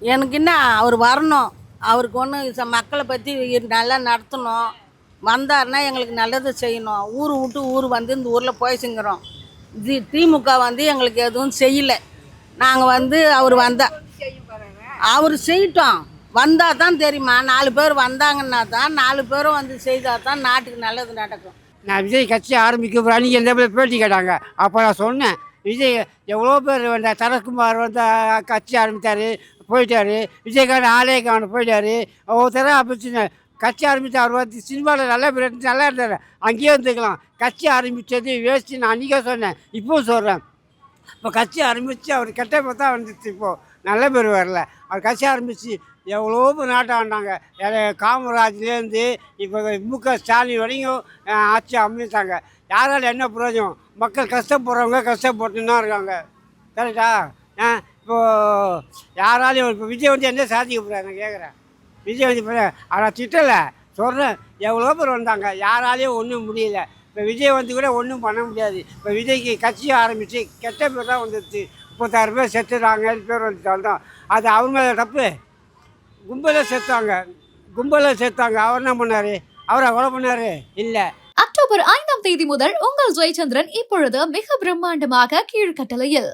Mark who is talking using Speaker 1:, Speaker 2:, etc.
Speaker 1: எனக்கு என்ன அவர் வரணும். அவருக்கு ஒன்று மக்களை பற்றி நல்லா நடத்தணும். வந்தாருன்னா எங்களுக்கு நல்லது செய்யணும். ஊர் விட்டு ஊர் வந்து இந்த ஊரில் போய்ச்சுங்கிறோம். திமுக வந்து எங்களுக்கு எதுவும் செய்யலை. நாங்கள் வந்து அவர் வந்தால் அவர் செய்யட்டும். வந்தால் தான் தெரியுமா, 4 பேர் வந்தாங்கன்னா தான் 4 பேரும் வந்து செய்தால் தான் நாட்டுக்கு நல்லது நடக்கும்.
Speaker 2: நான் விஜய் கட்சி ஆரம்பிக்க அன்றைக்கி எந்த பேட்டி கேட்டாங்க. அப்போ நான் சொன்னேன், விஜய் எவ்வளோ பேர் வந்தார். சரத்குமார் வந்து கட்சி ஆரம்பித்தார், போயிட்டார். விஜயகாந்த் ஆலய காவன் போயிட்டார். ஒவ்வொருத்தர ஆரம்பிச்சு கட்சி ஆரம்பித்து அவர் வந்து சினிமாவில் நல்ல பேர் நல்லா இருந்தார். அங்கேயே வந்துக்கலாம். கட்சி ஆரம்பித்தது வேஸ்ட்டு. நான் அன்றைக்கே சொன்னேன், இப்போவும் சொல்கிறேன். இப்போ கட்சி ஆரம்பித்து அவர் கெட்ட பேர் தான் வந்துச்சு. இப்போது நல்ல பேர் வரல. அவர் கட்சி ஆரம்பித்து எவ்வளோ பேர் நாட்டை ஆண்டாங்க. காமராஜ்லேருந்து இப்போ ஸ்டாலின் வரைக்கும் ஆட்சி அமைத்தாங்க. யாரால் என்ன பிரயோஜனம்? மக்கள் கஷ்டப்படுறவங்க கஷ்டப்பட்டுன்னு தான் இருக்காங்க. கரெக்டா? இப்போது யாராலையும் இப்போ விஜய் வந்து என்ன சாதிக்க போகிறார்? நான் கேட்குறேன். விஜய் வந்து ஆனால் திட்டலை சொல்கிறேன். எவ்வளோ பேர் வந்தாங்க, யாராலையும் ஒன்றும் முடியல. இப்போ விஜய் வந்து கூட ஒன்றும் பண்ண முடியாது. இப்போ விஜய்க்கு கட்சி ஆரம்பித்து கெட்ட பேர் தான் வந்துடுச்சு. 30,000 பேர் செத்துறாங்க, 7 பேர் வந்துட்டால் தான் அது அவர் மேலே தப்பு. கும்பலாக சேர்த்தாங்க. அவர் என்ன பண்ணார்? அவரை கொலை பண்ணார்? இல்லை.
Speaker 3: அக்டோபர் 5ஆம் தேதி முதல் உங்கள் ஜெயச்சந்திரன் இப்பொழுது மிக பிரம்மாண்டமாக கீழ்கட்டளையில்